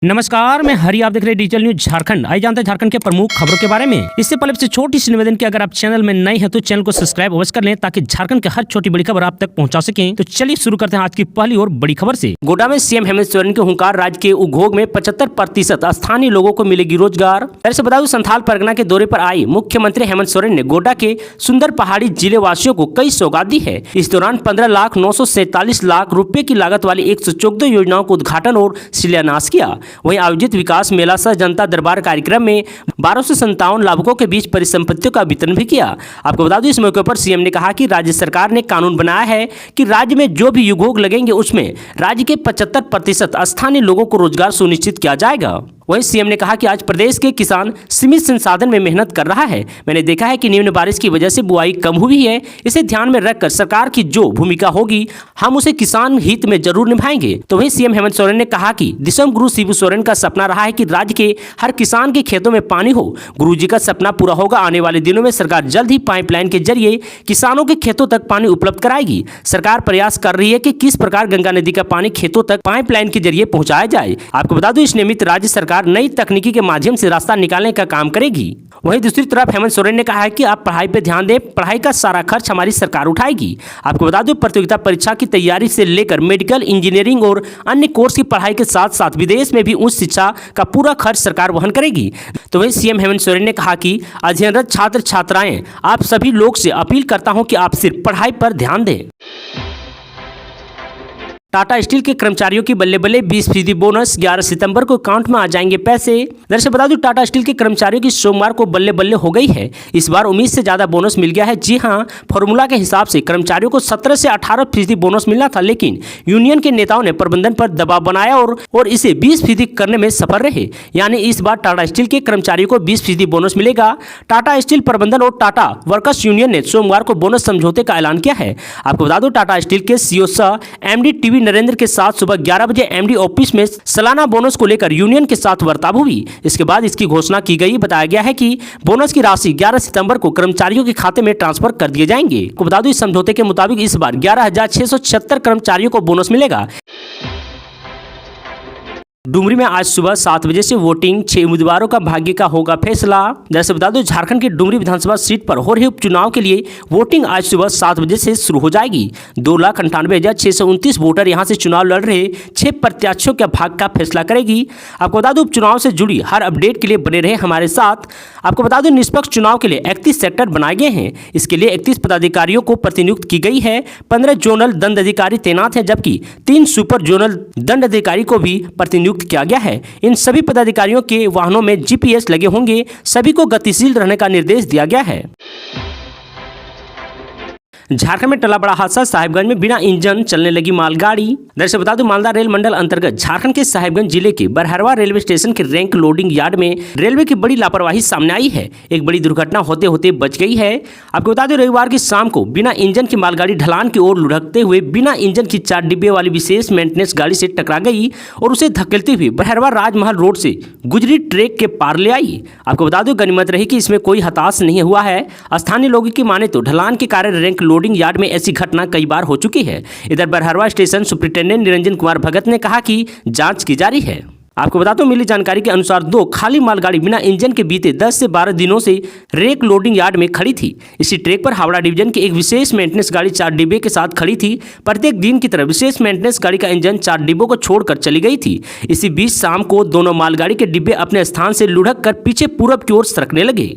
नमस्कार, मैं हरी, आप देख रहे हैं डिजिटल न्यूज झारखंड। आइए जानते हैं झारखंड के प्रमुख खबरों के बारे में। इससे पहले से छोटी सी निवेदन की अगर आप चैनल में नए हैं तो चैनल को सब्सक्राइब अवश्य कर लें ताकि झारखंड के हर छोटी बड़ी खबर आप तक पहुंचा सकें। तो चलिए शुरू करते हैं आज की पहली और बड़ी खबर से। गोड्डा में सीएम हेमंत सोरेन के हुंकार, राज्य के उद्योग में 75% स्थानीय लोगों को मिलेगी रोजगार। ऐसे बता दूं, संथाल परगना के दौरे पर आई मुख्यमंत्री हेमंत सोरेन ने गोड्डा के सुंदर पहाड़ी जिले वासियों को कई सौगात दी है। इस दौरान 15,947,00,000 रुपए की लागत वाली 114 योजनाओं का उद्घाटन और शिलान्यास किया। वहीं आयोजित विकास मेला सह जनता दरबार कार्यक्रम में 1257 लाभुकों के बीच परिसंपत्तियों का वितरण भी किया। आपको बता दूं, इस मौके पर सीएम ने कहा कि राज्य सरकार ने कानून बनाया है कि राज्य में जो भी उद्योग लगेंगे उसमें राज्य के 75% स्थानीय लोगों को रोजगार सुनिश्चित किया जाएगा। वहीं सीएम ने कहा कि आज प्रदेश के किसान सीमित संसाधन में मेहनत कर रहा है। मैंने देखा है कि निम्न बारिश की वजह से बुआई कम हुई है। इसे ध्यान में रखकर सरकार की जो भूमिका होगी हम उसे किसान हित में जरूर निभाएंगे। तो वहीं सीएम हेमंत सोरेन ने कहा कि दिसम गुरु शिबू सोरेन का सपना रहा है कि राज्य के हर किसान के खेतों में पानी हो। गुरु जी का सपना पूरा होगा। आने वाले दिनों में सरकार जल्द ही पाइपलाइन के जरिए किसानों के खेतों तक पानी उपलब्ध कराएगी। सरकार प्रयास कर रही है कि किस प्रकार गंगा नदी का पानी खेतों तक पाइपलाइन के जरिए पहुंचाया जाए। आपको बता दूं, इस निमित्त राज्य सरकार नई तकनीकी के माध्यम से रास्ता निकालने का काम करेगी। वहीं दूसरी तरफ हेमंत सोरेन ने कहा है कि आप पढ़ाई पे ध्यान दें, पढ़ाई का सारा खर्च हमारी सरकार उठाएगी। आपको बता दूं, प्रतियोगिता परीक्षा की तैयारी से लेकर मेडिकल, इंजीनियरिंग और अन्य कोर्स की पढ़ाई के साथ साथ विदेश में भी उच्च शिक्षा का पूरा खर्च सरकार वहन करेगी। तो वहीं सीएम हेमंत सोरेन ने कहा कि अध्ययनरत छात्र छात्राएं, आप सभी लोग से अपील करता हूं कि आप सिर्फ पढ़ाई पर ध्यान दें। टाटा स्टील के कर्मचारियों की बल्ले बल्ले 20% बोनस, 11 सितंबर को अकाउंट में आ जाएंगे पैसे। दरअसल बता दूं, टाटा स्टील के कर्मचारियों की सोमवार को बल्ले बल्ले हो गई है। इस बार उम्मीद से ज्यादा बोनस मिल गया है। जी हां, फॉर्मूला के हिसाब से कर्मचारियों को 17 से 18% बोनस मिलना था, लेकिन यूनियन के नेताओं ने प्रबंधन पर दबाव बनाया और इसे 20% करने में सफल रहे। यानी इस बार टाटा स्टील के कर्मचारियों को 20% बोनस मिलेगा। टाटा स्टील प्रबंधन और टाटा वर्कर्स यूनियन ने सोमवार को बोनस समझौते का ऐलान किया है। आपको बता दूं, टाटा स्टील के सीईओ सह एमडी टीवी नरेंद्र के साथ सुबह 11 बजे एमडी ऑफिस में सालाना बोनस को लेकर यूनियन के साथ वार्ता हुई। इसके बाद इसकी घोषणा की गई। बताया गया है कि बोनस की राशि 11 सितंबर को कर्मचारियों के खाते में ट्रांसफर कर दिए जाएंगे। को बता दूं, इस समझौते के मुताबिक इस बार 11,676 कर्मचारियों को बोनस मिलेगा। डुमरी में आज सुबह 7 बजे से वोटिंग, 6 उम्मीदवारों का भाग्य का होगा फैसला। दरअसल बता दो, झारखंड की डुमरी विधानसभा सीट पर हो रहे उपचुनाव के लिए वोटिंग आज सुबह 7 बजे से शुरू हो जाएगी। 2,98,629 वोटर यहां से चुनाव लड़ रहे 6 प्रत्याशियों के भाग्य का फैसला करेगी। आपको बता दो, उपचुनाव से जुड़ी हर अपडेट के लिए बने रहे हमारे साथ। आपको बता दो, निष्पक्ष चुनाव के लिए 31 सेक्टर बनाए गए हैं। इसके लिए 31 पदाधिकारियों को प्रतिनियुक्त की गई है। 15 जोनल दंड अधिकारी तैनात हैं, जबकि 3 सुपर जोनल दंड अधिकारी को भी प्रतिनियुक्त किया गया है। इन सभी पदाधिकारियों के वाहनों में जीपीएस लगे होंगे। सभी को गतिशील रहने का निर्देश दिया गया है। झारखंड में टला बड़ा हादसा, साहिबगंज में बिना इंजन चलने लगी मालगाड़ी। दरअसल बता दूं, मालदा रेल मंडल अंतर्गत झारखंड के साहिबगंज जिले के बरहरवा रेलवे स्टेशन के रैंक लोडिंग यार्ड में रेलवे की बड़ी लापरवाही सामने आई है। एक बड़ी दुर्घटना होते होते बच गई है। आपको बता दें, रविवार की शाम को बिना इंजन की मालगाड़ी ढलान की ओर लुढ़कते हुए बिना इंजन की 4 डिब्बे वाली विशेष मेंटेनेंस गाड़ी से टकरा गई और उसे धकेलते हुए बरहरवा राजमहल रोड से गुजरी ट्रैक के पार ले आई। आपको बता दो, गनीमत रही कि इसमें कोई हताहत नहीं हुआ है। स्थानीय लोगों की माने तो ढलान के कारण रैंक लोडिंग यार्ड में ऐसी घटना कई बार हो चुकी है। इधर बरहरवा स्टेशन सुपरिटेंडेंट निरंजन कुमार भगत ने कहा कि जांच की जा रही है। आपको बता दो, मिली जानकारी के अनुसार 2 खाली मालगाड़ी बिना इंजन के बीते 10 से 12 दिनों से रेक लोडिंग यार्ड में खड़ी थी। इसी ट्रैक पर हावड़ा डिवीजन की एक विशेष मेंटेनेंस गाड़ी 4 डिब्बे के साथ खड़ी थी। प्रत्येक दिन की तरह विशेष मेंटेनेंस गाड़ी का इंजन 4 डिब्बों को छोड़कर चली गई थी। इसी बीच शाम को दोनों मालगाड़ी के डिब्बे अपने स्थान से लुढ़क कर पीछे पूरब की ओर सरकने लगे।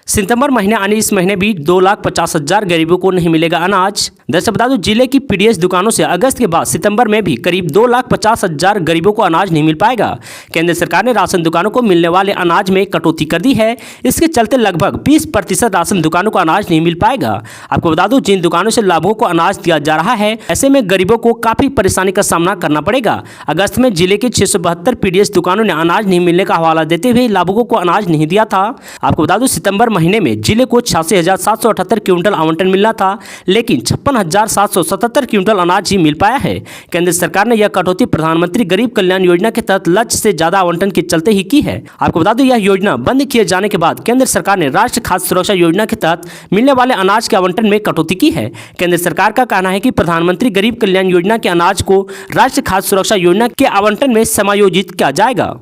सितंबर महीने आने इस महीने भी 2,50,000 गरीबों को नहीं मिलेगा अनाज। दरअसल बता दो, जिले की पीडीएस दुकानों से अगस्त के बाद सितंबर में भी करीब 2,50,000 गरीबों को अनाज नहीं मिल पाएगा। केंद्र सरकार ने राशन दुकानों को मिलने वाले अनाज में कटौती कर दी है। इसके चलते लगभग 20% राशन दुकानों को अनाज नहीं मिल पाएगा। आपको बता दो, जिन दुकानों से लाभुकों को अनाज दिया जा रहा है, ऐसे में गरीबों को काफी परेशानी का सामना करना पड़ेगा। अगस्त में जिले के 672 पीडीएस दुकानों ने अनाज नहीं मिलने का हवाला देते हुए लाभुकों को अनाज नहीं दिया था। आपको बता दो, सितंबर महीने में जिले को 86,778 क्विंटल आवंटन मिलना था, लेकिन 56,777 क्विंटल अनाज ही मिल पाया है। केंद्र सरकार ने यह कटौती प्रधानमंत्री गरीब कल्याण योजना के तहत लक्ष्य से ज्यादा आवंटन के चलते ही की है। आपको बता दें, यह योजना बंद किए जाने के बाद केंद्र सरकार ने राष्ट्रीय खाद्य सुरक्षा योजना के तहत मिलने वाले अनाज के आवंटन में कटौती की है। केंद्र सरकार का कहना है कि प्रधानमंत्री गरीब कल्याण योजना के अनाज को राष्ट्रीय खाद्य सुरक्षा योजना के आवंटन में समायोजित किया जाएगा।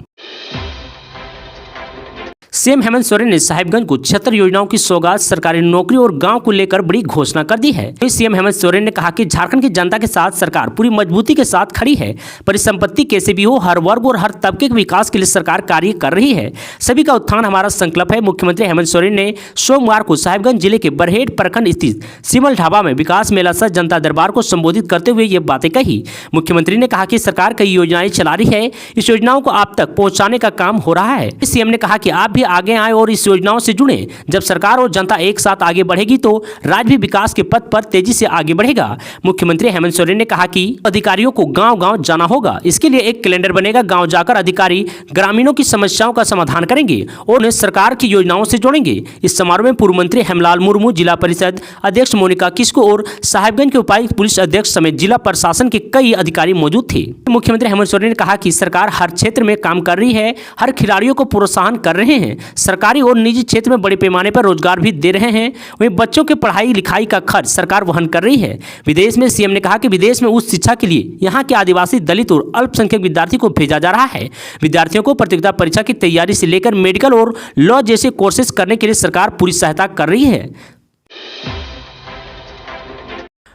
सीएम हेमंत सोरेन ने साहिबगंज को 76 योजनाओं की सौगात, सरकारी नौकरी और गांव को लेकर बड़ी घोषणा कर दी है। सीएम हेमंत सोरेन ने कहा कि झारखंड की जनता के साथ सरकार पूरी मजबूती के साथ खड़ी है। परिसंपत्ति कैसे भी हो, हर वर्ग और हर तबके के विकास के लिए सरकार कार्य कर रही है। सभी का उत्थान हमारा संकल्प है। मुख्यमंत्री हेमंत सोरेन ने सोमवार को साहिबगंज जिले के बरहेट प्रखंड स्थित सिमल ढाबा में विकास मेला सह जनता दरबार को संबोधित करते हुए ये बातें कही। मुख्यमंत्री ने कहा कि सरकार कई योजनाएं चला रही है, इस योजनाओं को आप तक पहुंचाने का काम हो रहा है। सीएम ने कहा कि आप भी आगे आए और इस योजनाओं से जुड़े। जब सरकार और जनता एक साथ आगे बढ़ेगी तो राज्य भी विकास के पथ पर तेजी से आगे बढ़ेगा। मुख्यमंत्री हेमंत सोरेन ने कहा कि अधिकारियों को गांव-गांव जाना होगा। इसके लिए एक कैलेंडर बनेगा। गांव जाकर अधिकारी ग्रामीणों की समस्याओं का समाधान करेंगे और उन्हें सरकार की योजनाओं से जोड़ेंगे। इस समारोह में पूर्व मंत्री हेमलाल मुर्मू, जिला परिषद अध्यक्ष मोनिका किस्को और साहिबगंज के उपायुक्त पुलिस अध्यक्ष समेत जिला प्रशासन के कई अधिकारी मौजूद थे। मुख्यमंत्री हेमंत सोरेन ने कहा कि सरकार हर क्षेत्र में काम कर रही है, हर खिलाड़ियों को प्रोत्साहन कर रहे हैं। सरकारी और निजी क्षेत्र में बड़े पैमाने पर रोजगार भी दे रहे हैं। वहीं बच्चों के पढ़ाई लिखाई का खर्च सरकार वहन कर रही है। विदेश में सीएम ने कहा कि विदेश में उच्च शिक्षा के लिए यहां के आदिवासी, दलित और अल्पसंख्यक विद्यार्थी को भेजा जा रहा है। विद्यार्थियों को प्रतियोगिता परीक्षा की तैयारी से लेकर मेडिकल और लॉ जैसे कोर्सेज करने के लिए सरकार पूरी सहायता कर रही है।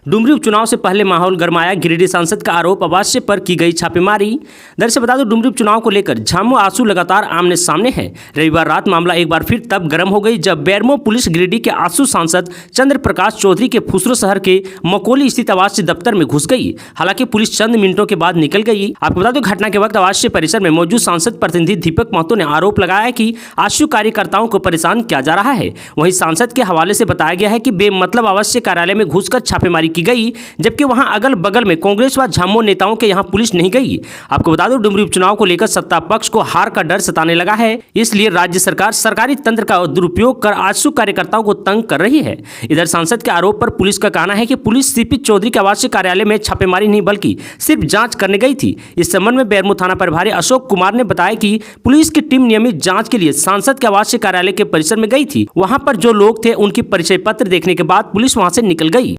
डुमरी उपचुनाव से पहले माहौल गरमाया। गिरिडीह सांसद का आरोप, आवास पर की गई छापेमारी। दरअसल बता दो, डुमरी उपचुनाव को लेकर झामू आंसू लगातार आमने सामने है। रविवार रात मामला एक बार फिर तब गर्म हो गई जब बेरमो पुलिस गिरिडीह के आंसू सांसद चंद्र प्रकाश चौधरी के फुसरो शहर के मकोली स्थित आवासीय दफ्तर में घुस गई। हालांकि पुलिस चंद मिनटों के बाद निकल गई। आपको बता दो, घटना के वक्त आवासीय परिसर में मौजूद सांसद प्रतिनिधि दीपक महतो ने आरोप लगाया कि आंसू कार्यकर्ताओं को परेशान किया जा रहा है। वहीं सांसद के हवाले से बताया गया है कि बेमतलब आवासीय कार्यालय में घुसकर छापेमारी की गई, जबकि वहां अगल बगल में कांग्रेस व झामो नेताओं के यहां पुलिस नहीं गई। आपको बता दो, डुमरी उपचुनाव को लेकर सत्ता पक्ष को हार का डर सताने लगा है। इसलिए राज्य सरकार सरकारी तंत्र का दुरुपयोग कर आजसू कार्यकर्ताओं को तंग कर रही है। इधर सांसद के आरोप पर पुलिस का कहना है कि पुलिस सीपी चौधरी के आवासीय कार्यालय में छापेमारी नहीं बल्कि सिर्फ जांच करने गई थी। इस संबंध में बेरमो थाना प्रभारी अशोक कुमार ने बताया कि पुलिस की टीम नियमित जांच के लिए सांसद के आवासीय कार्यालय के परिसर में गई थी। वहां पर जो लोग थे उनकी परिचय पत्र देखने के बाद पुलिस वहां से निकल गई।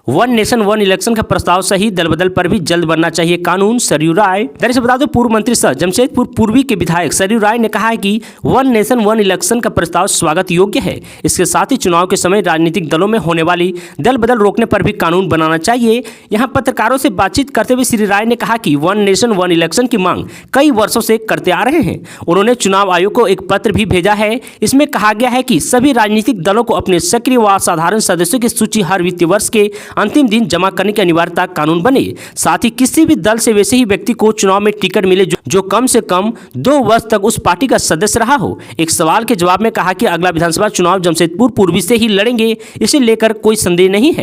वन नेशन वन इलेक्शन का प्रस्ताव सही, दल बदल पर भी जल्द बनना चाहिए कानून, सरयू राय। दरअसल बता दो, पूर्व मंत्री सह जमशेदपुर पूर्वी के विधायक सरयू राय ने कहा है कि वन नेशन वन इलेक्शन का प्रस्ताव स्वागत योग्य है। इसके साथ ही चुनाव के समय राजनीतिक दलों में होने वाली दल बदल रोकने पर भी कानून बनाना चाहिए। यहाँ पत्रकारों से बातचीत करते हुए श्री राय ने कहा कि वन नेशन वन इलेक्शन की मांग कई वर्षों से करते आ रहे हैं। उन्होंने चुनाव आयोग को एक पत्र भी भेजा है। इसमें कहा गया है कि सभी राजनीतिक दलों को अपने सक्रिय व असाधारण सदस्यों की सूची हर वित्तीय वर्ष के अंतिम दिन जमा करने की अनिवार्यता कानून बने। साथ ही किसी भी दल से वैसे ही व्यक्ति को चुनाव में टिकट मिले जो कम से कम 2 वर्ष तक उस पार्टी का सदस्य रहा हो। एक सवाल के जवाब में कहा कि अगला विधानसभा चुनाव जमशेदपुर पूर्वी से ही लड़ेंगे, इसे लेकर कोई संदेह नहीं है।